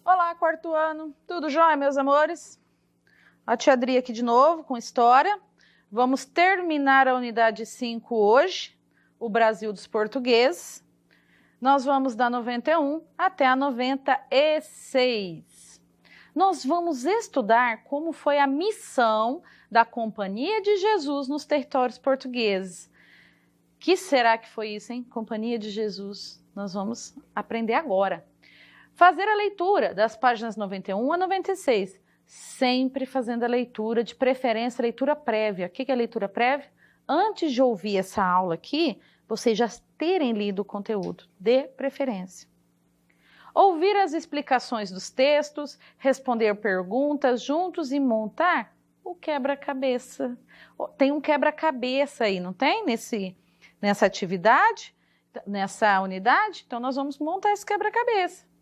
Olá, quarto ano. Tudo jóia, meus amores? A tia Adri aqui de novo com história. Vamos terminar a unidade 5 hoje, o Brasil dos portugueses. Nós vamos da 91 até a 96. Nós vamos estudar como foi a missão da Companhia de Jesus nos territórios portugueses. Que será que foi isso, hein? Companhia de Jesus. Nós vamos aprender agora. Fazer a leitura das páginas 91 a 96, sempre fazendo a leitura, de preferência a leitura prévia. O que é a leitura prévia? Antes de ouvir essa aula aqui, vocês já terem lido o conteúdo, de preferência. Ouvir as explicações dos textos, responder perguntas juntos e montar o quebra-cabeça. Tem um quebra-cabeça aí, não tem? Nessa atividade, nessa unidade? Então nós vamos montar esse quebra-cabeça.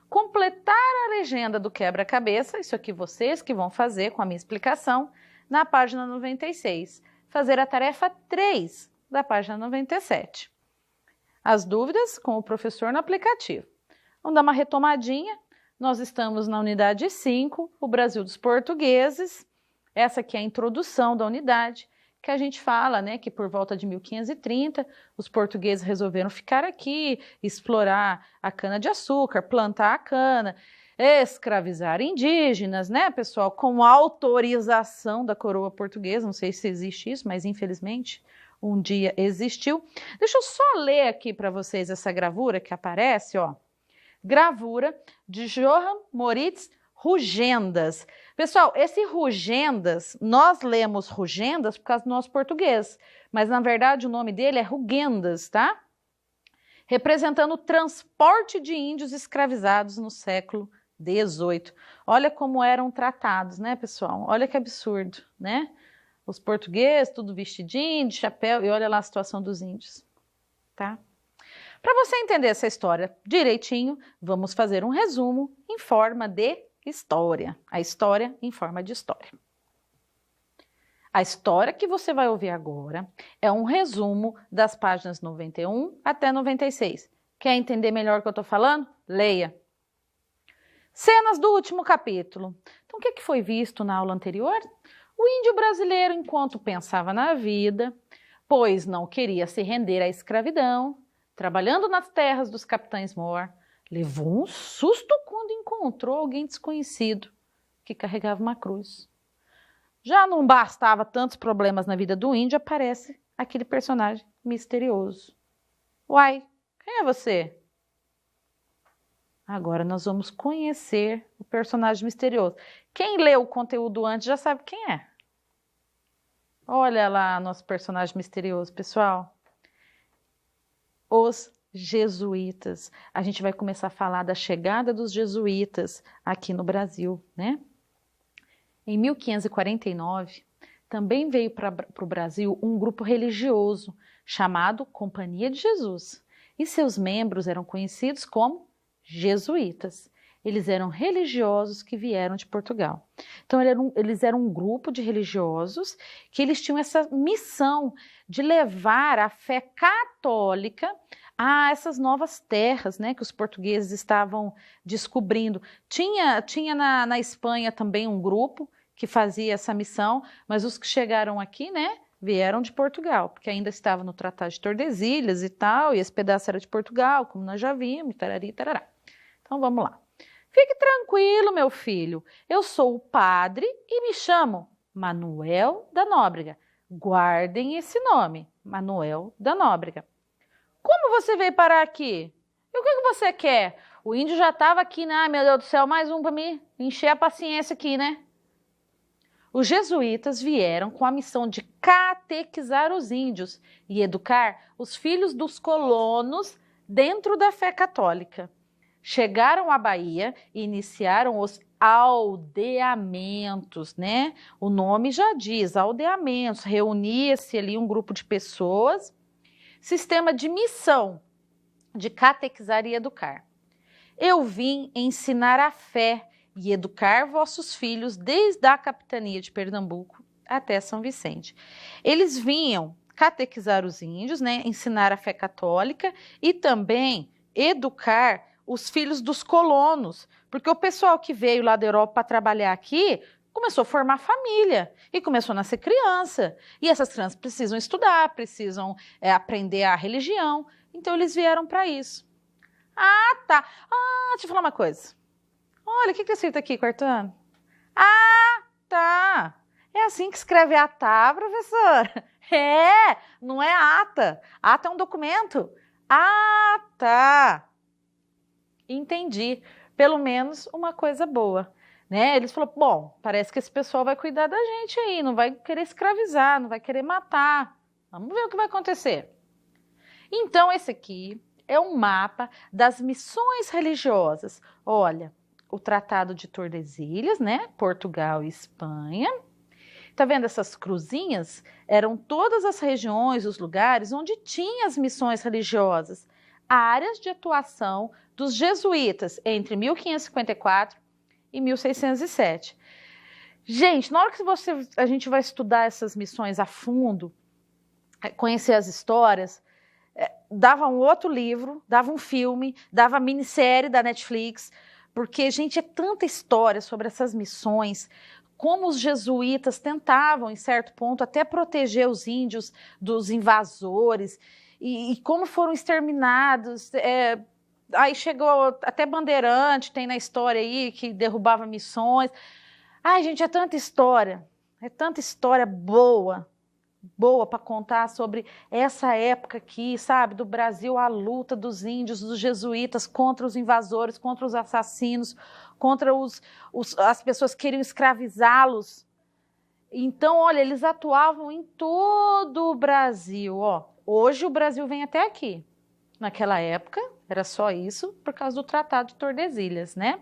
Completar a legenda do quebra-cabeça, isso aqui vocês que vão fazer com a minha explicação, na página 96. Fazer a tarefa 3 da página 97. As dúvidas com o professor no aplicativo. Vamos dar uma retomadinha. Nós estamos na unidade 5, o Brasil dos portugueses. Essa aqui é a introdução da unidade, que a gente fala, né, que por volta de 1530, os portugueses resolveram ficar aqui, explorar a cana-de-açúcar, plantar a cana, escravizar indígenas, né, pessoal, com autorização da coroa portuguesa. Não sei se existe isso, mas infelizmente um dia existiu. Deixa eu só ler aqui para vocês essa gravura que aparece, ó. Gravura de Johann Moritz Rugendas. Pessoal, esse Rugendas, nós lemos Rugendas por causa do nosso português, mas na verdade o nome dele é Rugendas, tá? Representando o transporte de índios escravizados no século XVIII. Olha como eram tratados, né, pessoal? Olha que absurdo, né? Os portugueses, tudo vestidinho, de chapéu, e olha lá a situação dos índios, tá? Para você entender essa história direitinho, vamos fazer um resumo em forma de história. A história em forma de história. A história que você vai ouvir agora é um resumo das páginas 91 até 96. Quer entender melhor o que eu estou falando? Leia. Cenas do último capítulo. Então, o que foi visto na aula anterior? O índio brasileiro, enquanto pensava na vida, pois não queria se render à escravidão, trabalhando nas terras dos capitães Mór, levou um susto quando encontrou alguém desconhecido que carregava uma cruz. Já não bastava tantos problemas na vida do índio, aparece aquele personagem misterioso. Uai, quem é você? Agora nós vamos conhecer o personagem misterioso. Quem leu o conteúdo antes já sabe quem é. Olha lá nosso personagem misterioso, pessoal. Os jesuítas. A gente vai começar a falar da chegada dos jesuítas aqui no Brasil, né? Em 1549, também veio para o Brasil um grupo religioso chamado Companhia de Jesus. E seus membros eram conhecidos como jesuítas. Eles eram religiosos que vieram de Portugal. Então, eles eram um grupo de religiosos que eles tinham essa missão de levar a fé católica a essas novas terras, né, que os portugueses estavam descobrindo. Tinha na Espanha também um grupo que fazia essa missão, mas os que chegaram aqui, né, vieram de Portugal, porque ainda estava no Tratado de Tordesilhas e tal, e esse pedaço era de Portugal, como nós já vimos, tarari, tarará. Então, vamos lá. Fique tranquilo, meu filho. Eu sou o padre e me chamo Manuel da Nóbrega. Guardem esse nome, Manuel da Nóbrega. Como você veio parar aqui? E o que você quer? O índio já estava aqui, né? Ai, meu Deus do céu, mais um para mim encher a paciência aqui, né? Os jesuítas vieram com a missão de catequizar os índios e educar os filhos dos colonos dentro da fé católica. Chegaram à Bahia e iniciaram os aldeamentos, né? O nome já diz, aldeamentos. Reunia-se ali um grupo de pessoas, sistema de missão, de catequizar e educar. Eu vim ensinar a fé e educar vossos filhos desde a capitania de Pernambuco até São Vicente. Eles vinham catequizar os índios, né? Ensinar a fé católica e também educar os filhos dos colonos, porque o pessoal que veio lá da Europa para trabalhar aqui começou a formar família e começou a nascer criança. E essas crianças precisam estudar, precisam aprender a religião. Então eles vieram para isso. Ah, tá. Ah, deixa eu falar uma coisa. Olha, o que está escrito aqui, Cortano? Ah, tá. É assim que escreve ata, professora? É, não é ata. Ata é um documento. Ah, tá. Entendi. Pelo menos uma coisa boa, né? Eles falaram, bom, parece que esse pessoal vai cuidar da gente aí, não vai querer escravizar, não vai querer matar. Vamos ver o que vai acontecer. Então, esse aqui é um mapa das missões religiosas. Olha, o Tratado de Tordesilhas, né? Portugal e Espanha. Tá vendo essas cruzinhas? Eram todas as regiões, os lugares onde tinha as missões religiosas, áreas de atuação dos jesuítas entre 1554 e 1607. Gente, na hora que a gente vai estudar essas missões a fundo, conhecer as histórias, dava um outro livro, dava um filme, dava minissérie da Netflix, porque, gente, é tanta história sobre essas missões, como os jesuítas tentavam, em certo ponto, até proteger os índios dos invasores, e como foram exterminados. Aí chegou até Bandeirante, tem na história aí, que derrubava missões. Ai, gente, é tanta história boa para contar sobre essa época aqui, sabe, do Brasil, a luta dos índios, dos jesuítas contra os invasores, contra os assassinos, contra as pessoas que queriam escravizá-los. Então, olha, eles atuavam em todo o Brasil. Ó. Hoje o Brasil vem até aqui. Naquela época, era só isso por causa do Tratado de Tordesilhas, né?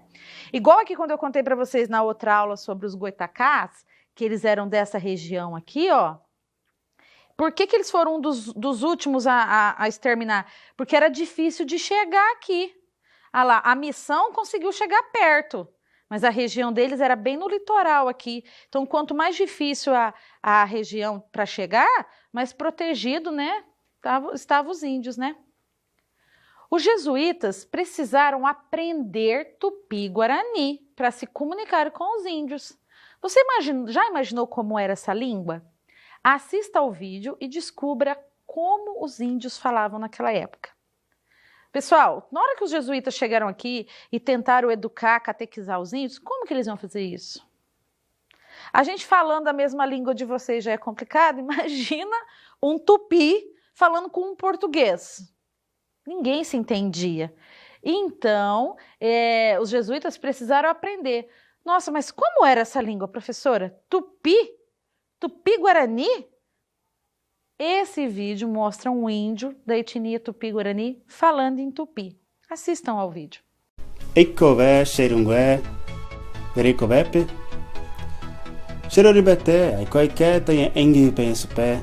Igual aqui quando eu contei para vocês na outra aula sobre os goitacás, que eles eram dessa região aqui, ó. Por que eles foram um dos últimos a exterminar? Porque era difícil de chegar aqui. Ah lá, a missão conseguiu chegar perto, mas a região deles era bem no litoral aqui. Então, quanto mais difícil a região para chegar, mais protegido, né, estavam os índios, né? Os jesuítas precisaram aprender tupi-guarani para se comunicar com os índios. Você já imaginou como era essa língua? Assista ao vídeo e descubra como os índios falavam naquela época. Pessoal, na hora que os jesuítas chegaram aqui e tentaram educar, catequizar os índios, como que eles iam fazer isso? A gente falando a mesma língua de vocês já é complicado, imagina um tupi falando com um português. Ninguém se entendia. Então, os jesuítas precisaram aprender. Nossa, mas como era essa língua, professora? Tupi? Tupi-guarani? Esse vídeo mostra um índio da etnia Tupi-guarani falando em tupi. Assistam ao vídeo. Ikkove sherungwe verikovepe sheroribete aikoike taye engi pensupe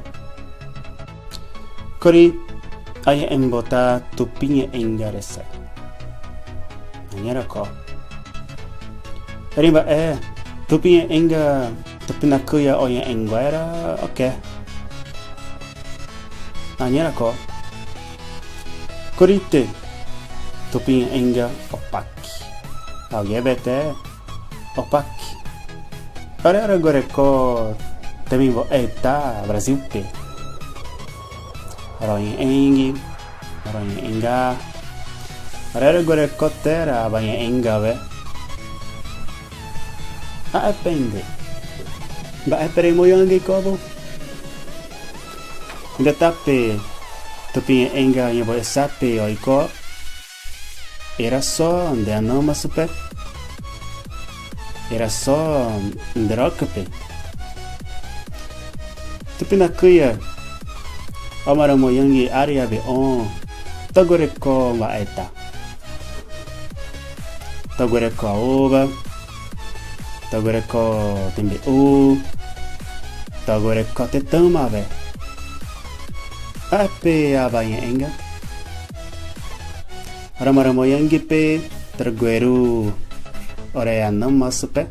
kori aye embota tupinye engarese anyera ko rimba tupinye enga tupina kuya oye enguera okay anyera ko korite tupinye enga opaki auyebete opaki ora gore ko temivo eta Brasil pe Roin engi roin enga ora gore ko tera banha engawe appende ba epere moyangi kobo ainda tape tupinye enga yebo sape oiko era só onde a noma super era só ndrokape tupina kuya amara moyangi area be on tagore ko maeta tagore ko aoba tagore ko tembe o tagore ko tetama be ape abanya enga Ramara moyangi pe tergueru ore anam masupe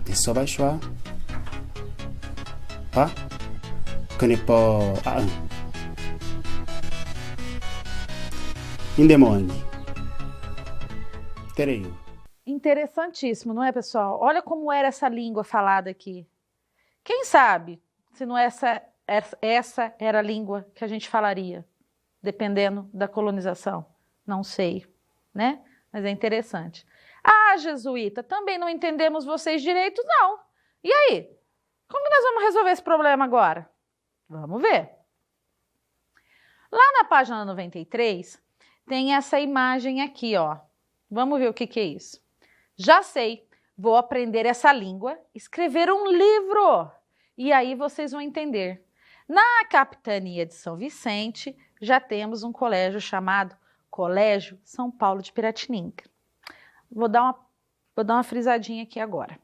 isso baixo pa kunipo Indemonde. Tereio. Interessantíssimo, não é, pessoal? Olha como era essa língua falada aqui. Quem sabe se não essa era a língua que a gente falaria, dependendo da colonização? Não sei, né? Mas é interessante. Ah, jesuíta, também não entendemos vocês direito, não. E aí? Como nós vamos resolver esse problema agora? Vamos ver. Lá na página 93, tem essa imagem aqui, ó. Vamos ver o que é isso. Já sei, vou aprender essa língua, escrever um livro. E aí vocês vão entender. Na capitania de São Vicente, já temos um colégio chamado Colégio São Paulo de Piratininga. Vou dar uma frisadinha aqui agora.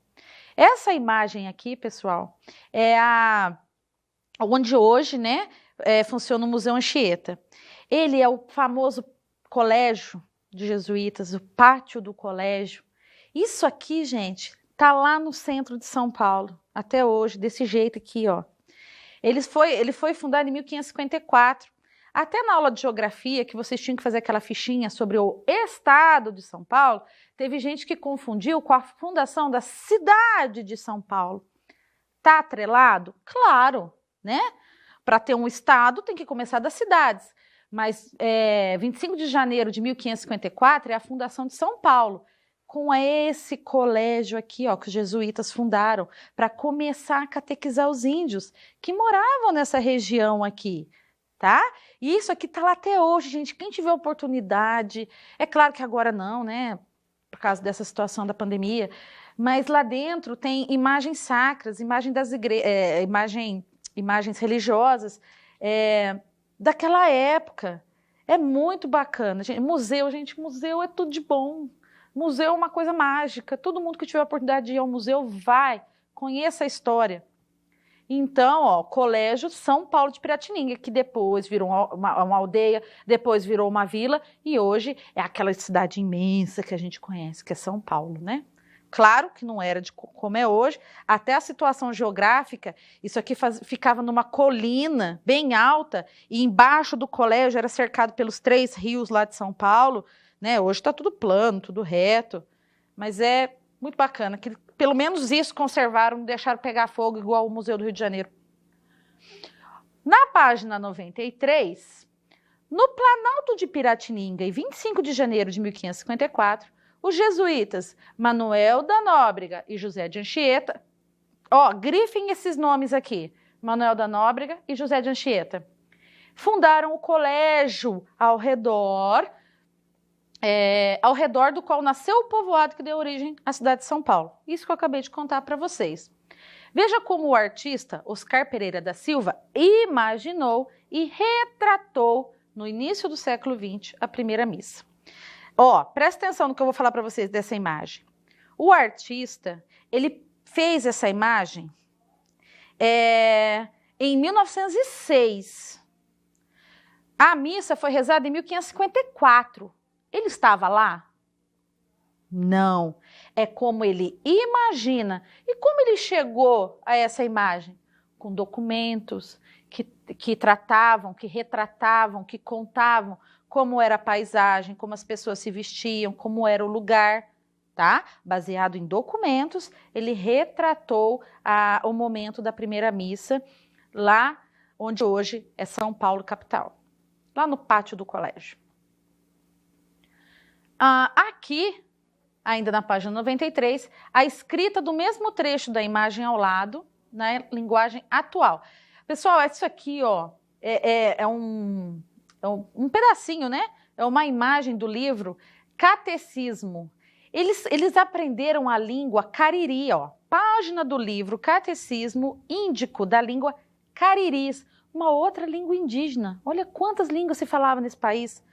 Essa imagem aqui, pessoal, é onde hoje, né, funciona o Museu Anchieta. Ele é o famoso colégio de jesuítas, o pátio do colégio. Isso aqui, gente, tá lá no centro de São Paulo, até hoje, desse jeito aqui, ó. Ele foi fundado em 1554. Até na aula de geografia, que vocês tinham que fazer aquela fichinha sobre o estado de São Paulo, teve gente que confundiu com a fundação da cidade de São Paulo. Tá atrelado? Claro, né? Para ter um estado, tem que começar das cidades. Mas 25 de janeiro de 1554 é a fundação de São Paulo, com esse colégio aqui, ó, que os jesuítas fundaram, para começar a catequizar os índios que moravam nessa região aqui, tá? E isso aqui tá lá até hoje, gente. Quem tiver oportunidade, é claro que agora não, né, por causa dessa situação da pandemia, mas lá dentro tem imagens sacras, imagens das imagens religiosas daquela época. É muito bacana. Museu é tudo de bom. Museu é uma coisa mágica. Todo mundo que tiver a oportunidade de ir ao museu, vai, conheça a história. Então, ó, Colégio São Paulo de Piratininga, que depois virou uma aldeia, depois virou uma vila, e hoje é aquela cidade imensa que a gente conhece, que é São Paulo, né? Claro que não era como é hoje, até a situação geográfica, isso aqui ficava numa colina bem alta, e embaixo do colégio era cercado pelos 3 rios lá de São Paulo, né? Hoje está tudo plano, tudo reto, mas é muito bacana, que pelo menos isso conservaram, não deixaram pegar fogo igual o Museu do Rio de Janeiro. Na página 93, no Planalto de Piratininga, em 25 de janeiro de 1554, os jesuítas Manuel da Nóbrega e José de Anchieta, ó, grifem esses nomes aqui, Manuel da Nóbrega e José de Anchieta, fundaram o colégio ao redor do qual nasceu o povoado que deu origem à cidade de São Paulo. Isso que eu acabei de contar para vocês. Veja como o artista Oscar Pereira da Silva imaginou e retratou, no início do século XX, a primeira missa. Ó, presta atenção no que eu vou falar para vocês dessa imagem. O artista, ele fez essa imagem em 1906. A missa foi rezada em 1554. Ele estava lá? Não. É como ele imagina. E como ele chegou a essa imagem? Com documentos que tratavam, que retratavam, que contavam como era a paisagem, como as pessoas se vestiam, como era o lugar, tá? Baseado em documentos, ele retratou o momento da primeira missa, lá onde hoje é São Paulo, capital. Lá no pátio do colégio. Aqui, ainda na página 93, a escrita do mesmo trecho da imagem ao lado, na linguagem atual. Pessoal, isso aqui, ó, é um pedacinho, né? É uma imagem do livro Catecismo. Eles aprenderam a língua cariri, ó. Página do livro Catecismo Índico da língua cariris, uma outra língua indígena. Olha quantas línguas se falavam nesse país.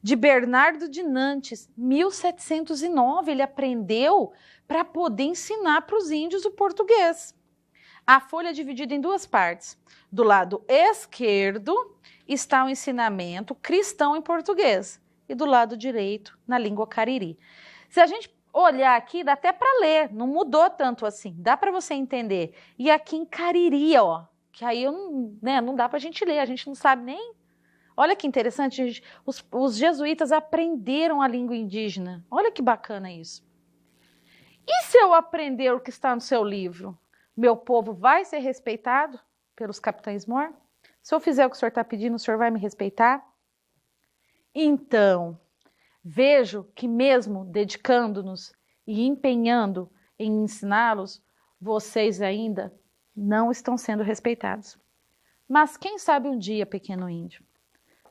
De Bernardo de Nantes, 1709, ele aprendeu para poder ensinar para os índios o português. A folha é dividida em 2 partes. Do lado esquerdo está o ensinamento cristão em português e do lado direito na língua cariri. Se a gente olhar aqui, dá até para ler, não mudou tanto assim, dá para você entender. E aqui em cariri, ó, que aí não dá para a gente ler, a gente não sabe nem... Olha que interessante, gente. Os jesuítas aprenderam a língua indígena. Olha que bacana isso. E se eu aprender o que está no seu livro? Meu povo vai ser respeitado pelos capitães Mor? Se eu fizer o que o senhor está pedindo, o senhor vai me respeitar? Então, vejo que mesmo dedicando-nos e empenhando em ensiná-los, vocês ainda não estão sendo respeitados. Mas quem sabe um dia, pequeno índio?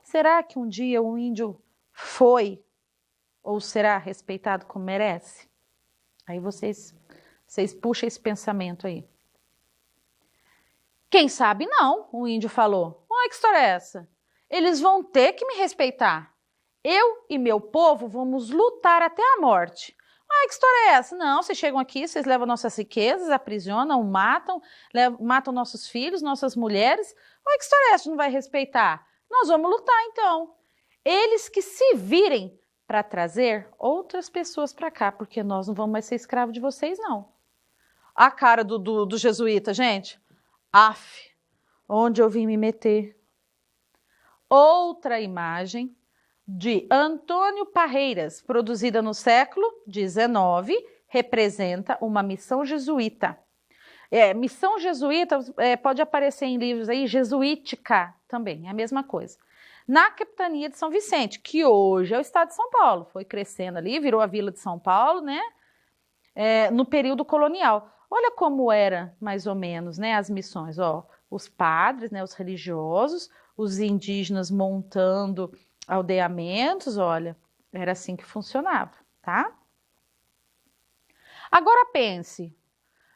Será que um dia o índio foi ou será respeitado como merece? Aí vocês puxam esse pensamento aí. Quem sabe não, o índio falou. Olha que história é essa? Eles vão ter que me respeitar. Eu e meu povo vamos lutar até a morte. Ah, que história é essa? Não, vocês chegam aqui, vocês levam nossas riquezas, aprisionam, matam nossos filhos, nossas mulheres. Ah, que história é essa? Não vai respeitar? Nós vamos lutar então. Eles que se virem para trazer outras pessoas para cá, porque nós não vamos mais ser escravos de vocês, não. A cara do jesuíta, gente. Aff, onde eu vim me meter? Outra imagem de Antônio Parreiras, produzida no século XIX, representa uma missão jesuíta. Missão jesuíta pode aparecer em livros aí, jesuítica também, é a mesma coisa. Na capitania de São Vicente, que hoje é o estado de São Paulo, foi crescendo ali, virou a vila de São Paulo, né? No período colonial. Olha como era, mais ou menos, né, as missões. Ó, os padres, né, os religiosos, os indígenas montando aldeamentos, olha, era assim que funcionava, tá? Agora pense,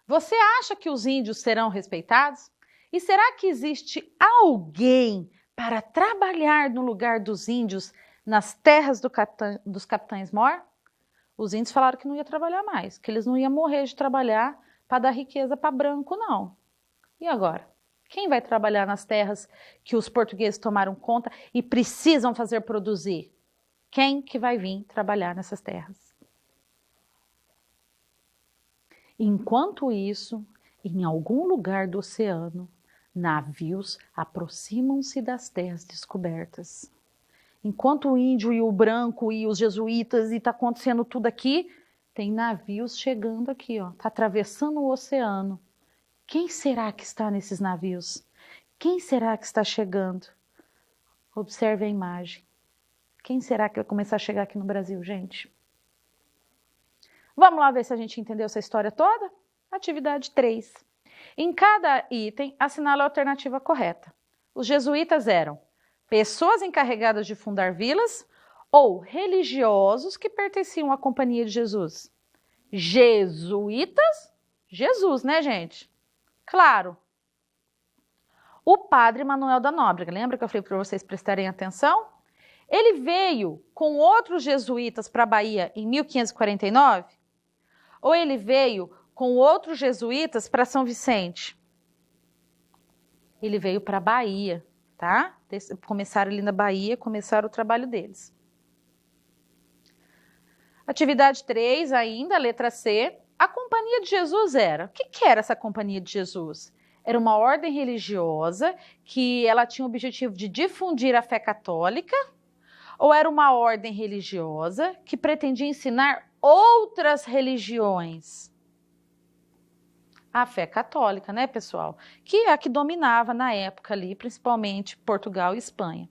você acha que os índios serão respeitados? E será que existe alguém para trabalhar no lugar dos índios nas terras dos capitães Mor? Os índios falaram que não ia trabalhar mais, que eles não iam morrer de trabalhar para dar riqueza para branco, não. E agora? Quem vai trabalhar nas terras que os portugueses tomaram conta e precisam fazer produzir? Quem que vai vir trabalhar nessas terras? Enquanto isso, em algum lugar do oceano, navios aproximam-se das terras descobertas. Enquanto o índio e o branco e os jesuítas e está acontecendo tudo aqui, tem navios chegando aqui, ó, tá atravessando o oceano. Quem será que está nesses navios? Quem será que está chegando? Observe a imagem. Quem será que vai começar a chegar aqui no Brasil, gente? Vamos lá ver se a gente entendeu essa história toda? Atividade 3. Em cada item, assinale a alternativa correta. Os jesuítas eram pessoas encarregadas de fundar vilas ou religiosos que pertenciam à Companhia de Jesus. Jesuítas? Jesus, né, gente? Claro. O padre Manuel da Nóbrega, lembra que eu falei para vocês prestarem atenção? Ele veio com outros jesuítas para a Bahia em 1549? Ou ele veio com outros jesuítas para São Vicente? Ele veio para a Bahia, tá? Começaram ali na Bahia, começaram o trabalho deles. Atividade 3 ainda, letra C. A Companhia de Jesus era... O que era essa Companhia de Jesus? Era uma ordem religiosa que ela tinha o objetivo de difundir a fé católica, ou era uma ordem religiosa que pretendia ensinar outras religiões? A fé católica, né, pessoal? Que é a que dominava na época ali, principalmente Portugal e Espanha.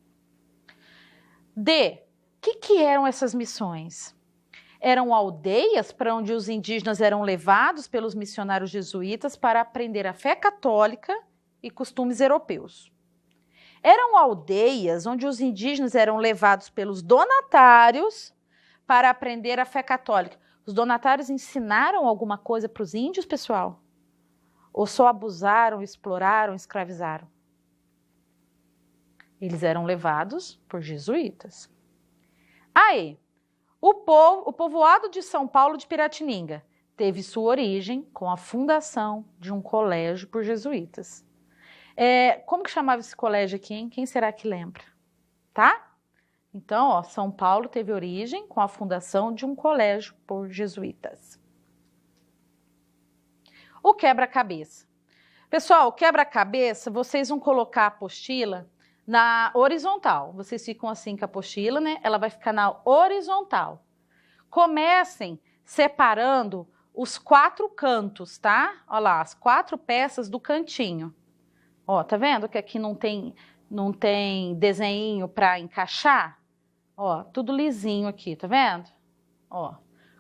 D. O que eram essas missões? Eram aldeias para onde os indígenas eram levados pelos missionários jesuítas para aprender a fé católica e costumes europeus. Eram aldeias onde os indígenas eram levados pelos donatários para aprender a fé católica. Os donatários ensinaram alguma coisa para os índios, pessoal? Ou só abusaram, exploraram, escravizaram? Eles eram levados por jesuítas. Aí, o povoado de São Paulo de Piratininga teve sua origem com a fundação de um colégio por jesuítas. Como que chamava esse colégio aqui, hein? Quem será que lembra? Tá? Então, ó, São Paulo teve origem com a fundação de um colégio por jesuítas. O quebra-cabeça. Pessoal, o quebra-cabeça, vocês vão colocar a apostila na horizontal. Vocês ficam assim com a apostila, né? Ela vai ficar na horizontal. Comecem separando os 4 cantos, tá? Olha lá, as 4 peças do cantinho. Ó, tá vendo que aqui não tem desenho para encaixar? Ó, tudo lisinho aqui, tá vendo? Ó,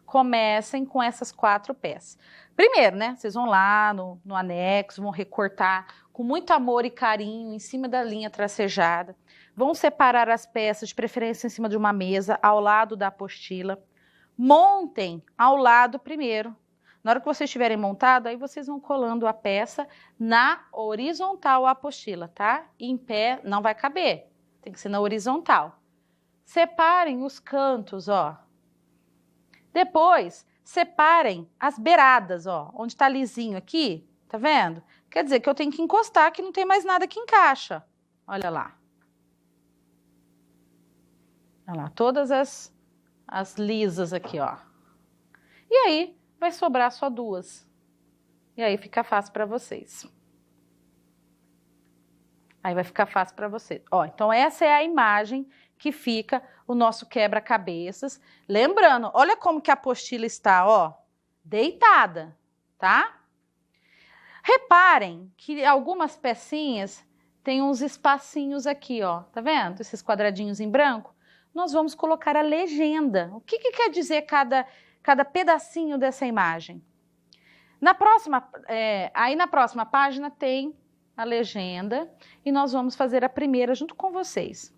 comecem com essas 4 peças. Primeiro, né, vocês vão lá no anexo, vão recortar com muito amor e carinho em cima da linha tracejada. Vão separar as peças, de preferência em cima de uma mesa, ao lado da apostila. Montem ao lado primeiro. Na hora que vocês estiverem montado, aí vocês vão colando a peça na horizontal a apostila, tá? E em pé não vai caber, tem que ser na horizontal. Separem os cantos, ó. Depois, separem as beiradas, ó, onde tá lisinho aqui, tá vendo? Quer dizer que eu tenho que encostar, que não tem mais nada que encaixa. Olha lá. Olha lá, todas as lisas aqui, ó. E aí, vai sobrar só 2. E aí fica fácil para vocês. Aí vai ficar fácil para vocês. Ó, então essa é a imagem que fica o nosso quebra-cabeças. Lembrando, olha como que a apostila está, ó, deitada, tá? Reparem que algumas pecinhas têm uns espacinhos aqui, ó, tá vendo? Esses quadradinhos em branco. Nós vamos colocar a legenda. O que quer dizer cada pedacinho dessa imagem? Na próxima página tem a legenda e nós vamos fazer a primeira junto com vocês.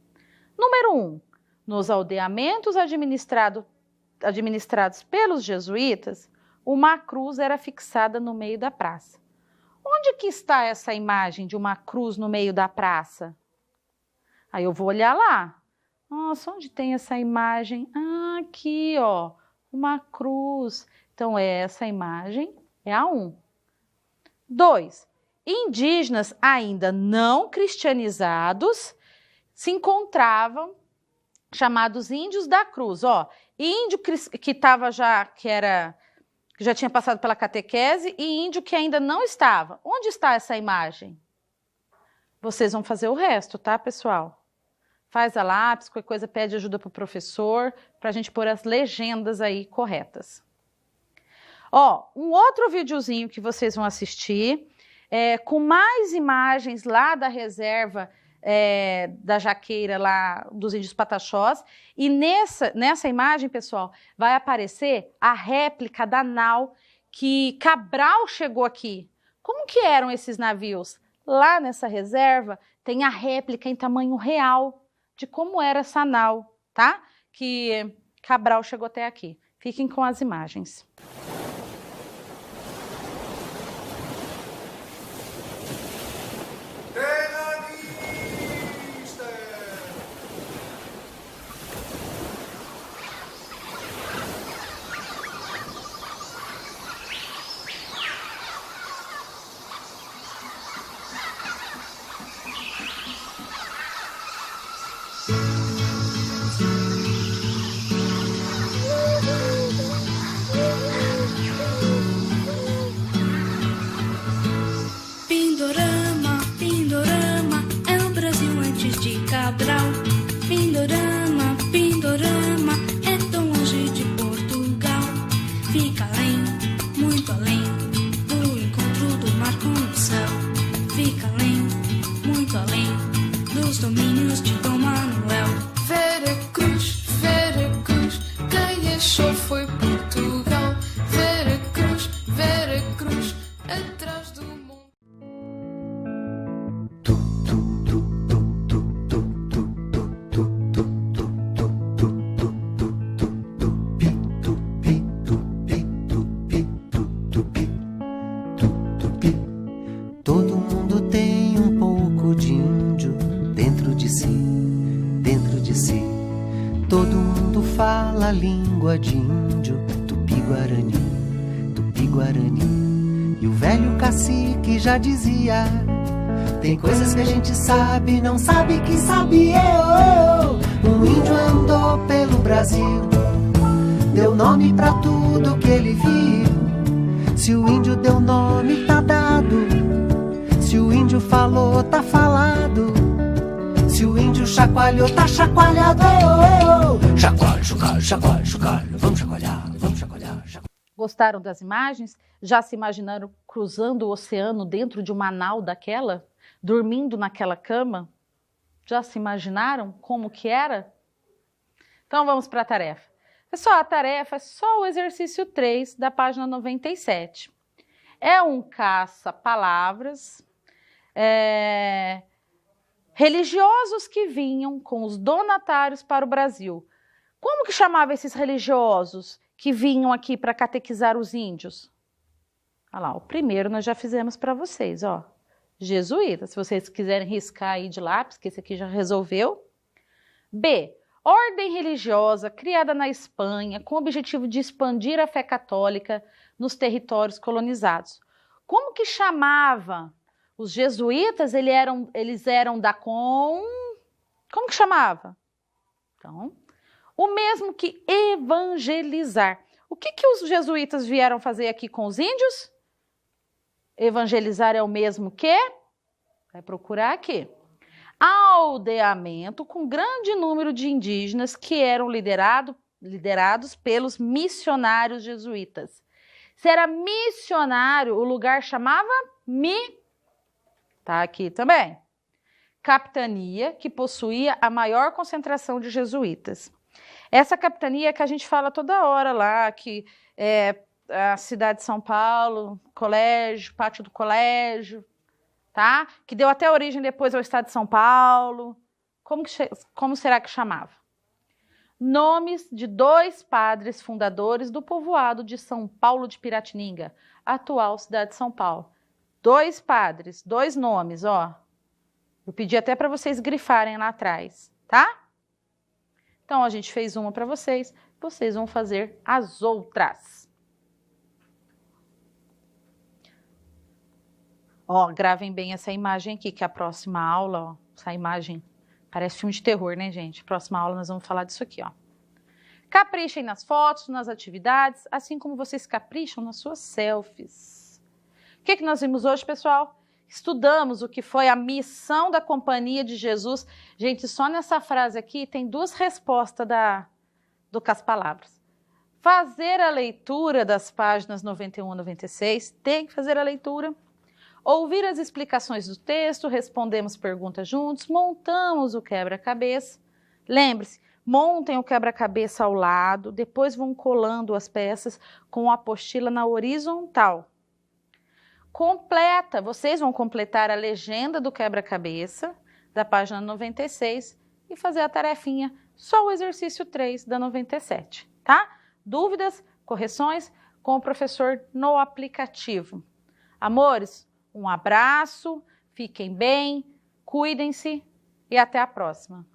Número 1. Nos aldeamentos administrados pelos jesuítas, uma cruz era fixada no meio da praça. Onde que está essa imagem de uma cruz no meio da praça? Aí eu vou olhar lá. Nossa, onde tem essa imagem? Ah, aqui, ó, uma cruz. Então, essa imagem é a 1. 2. Indígenas ainda não cristianizados se encontravam, chamados índios da cruz. Ó, índio que já tinha passado pela catequese e índio que ainda não estava. Onde está essa imagem? Vocês vão fazer o resto, tá, pessoal? Faz a lápis, qualquer coisa pede ajuda para o professor, para a gente pôr as legendas aí corretas. Ó, um outro videozinho que vocês vão assistir, com mais imagens lá da reserva da Jaqueira, lá dos índios Pataxós, e nessa imagem, pessoal, vai aparecer a réplica da nau que Cabral chegou aqui. Como que eram esses navios? Lá nessa reserva tem a réplica em tamanho real de como era essa nau, tá? Que Cabral chegou até aqui. Fiquem com as imagens. Pindorama, Pindorama, é tão longe de Portugal. Fica além, muito além, do encontro do mar com o céu. Fica além, muito além, dos domínios de Dom Manuel. Veracruz, quem achou foi Portugal. Veracruz, Veracruz, atrás do mundo. Todo mundo tem um pouco de índio dentro de si, dentro de si. Todo mundo fala a língua de índio, tupi-guarani, tupi-guarani. E o velho cacique já dizia: tem coisas que a gente sabe, não sabe que sabe eu. Um índio andou pelo Brasil, deu nome pra tudo que ele viu. Se o índio deu nome, tá dado. Se o índio falou, tá falado. Se Se o índio chacoalhou, tá chacoalhado. Chacoalho, chacoalho, chacoalho, chacoalho. Vamos chacoalhar, vamos chacoalhar, chacoalhar. Gostaram das imagens? Já se imaginaram cruzando o oceano dentro de uma nau daquela? Dormindo naquela cama? Já se imaginaram como que era? Então vamos para a tarefa. Pessoal, a tarefa é só o exercício 3 da página 97. É um caça-palavras religiosos que vinham com os donatários para o Brasil. Como que chamava esses religiosos que vinham aqui para catequizar os índios? Olha lá, o primeiro nós já fizemos para vocês, ó. Jesuítas, se vocês quiserem riscar aí de lápis, que esse aqui já resolveu. B, ordem religiosa criada na Espanha com o objetivo de expandir a fé católica nos territórios colonizados. Como que chamava? Os jesuítas, eles eram da Como que chamava? Então, o mesmo que evangelizar. O que os jesuítas vieram fazer aqui com os índios? Evangelizar é o mesmo que? Vai procurar aqui. Aldeamento com grande número de indígenas que eram liderados pelos missionários jesuítas. Se era missionário, o lugar chamava tá aqui também. Capitania, que possuía a maior concentração de jesuítas. Essa capitania que a gente fala toda hora lá, que é a cidade de São Paulo, colégio, pátio do colégio, tá? Que deu até origem depois ao estado de São Paulo. Como será que chamava? Nomes de 2 padres fundadores do povoado de São Paulo de Piratininga, atual cidade de São Paulo. 2 padres, 2 nomes, ó. Eu pedi até para vocês grifarem lá atrás, tá? Então, a gente fez uma para vocês vão fazer as outras. Ó, gravem bem essa imagem aqui, que é a próxima aula, ó, essa imagem parece filme de terror, né, gente? Próxima aula nós vamos falar disso aqui, ó. Caprichem nas fotos, nas atividades, assim como vocês capricham nas suas selfies. O que nós vimos hoje, pessoal? Estudamos o que foi a missão da Companhia de Jesus. Gente, só nessa frase aqui tem 2 respostas do Caça-Palavras. Fazer a leitura das páginas 91 a 96, tem que fazer a leitura. Ouvir as explicações do texto, respondemos perguntas juntos, montamos o quebra-cabeça. Lembre-se, montem o quebra-cabeça ao lado, depois vão colando as peças com a apostila na horizontal. Vocês vão completar a legenda do quebra-cabeça da página 96 e fazer a tarefinha, só o exercício 3 da 97, tá? Dúvidas, correções com o professor no aplicativo. Amores, um abraço, fiquem bem, cuidem-se e até a próxima.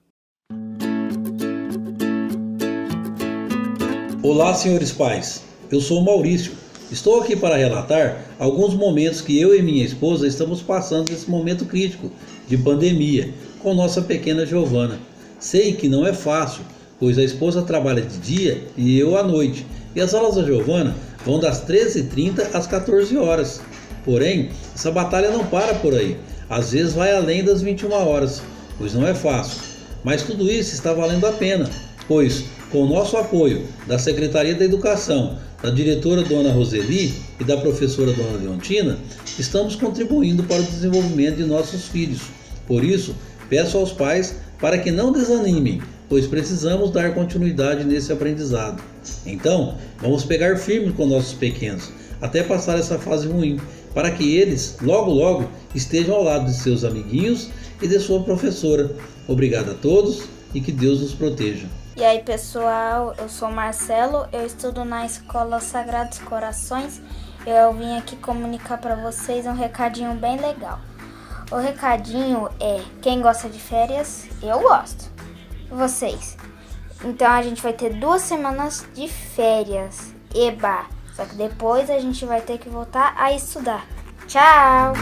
Olá, senhores pais. Eu sou o Maurício. Estou aqui para relatar alguns momentos que eu e minha esposa estamos passando nesse momento crítico de pandemia com nossa pequena Giovana. Sei que não é fácil, pois a esposa trabalha de dia e eu à noite, e as aulas da Giovana vão das 13h30 às 14 horas. Porém, essa batalha não para por aí, às vezes vai além das 21 horas, pois não é fácil. Mas tudo isso está valendo a pena, pois com o nosso apoio da Secretaria da Educação, da diretora Dona Roseli e da professora Dona Leontina, estamos contribuindo para o desenvolvimento de nossos filhos. Por isso, peço aos pais para que não desanimem, pois precisamos dar continuidade nesse aprendizado. Então, vamos pegar firme com nossos pequenos, até passar essa fase ruim, para que eles, logo logo, estejam ao lado de seus amiguinhos e de sua professora. Obrigado a todos e que Deus nos proteja. E aí, pessoal, eu sou o Marcelo, eu estudo na Escola Sagrados Corações. Eu vim aqui comunicar para vocês um recadinho bem legal. O recadinho é: quem gosta de férias, eu gosto. Vocês? Então a gente vai ter 2 semanas de férias. Eba! Só que depois a gente vai ter que voltar a estudar. Tchau!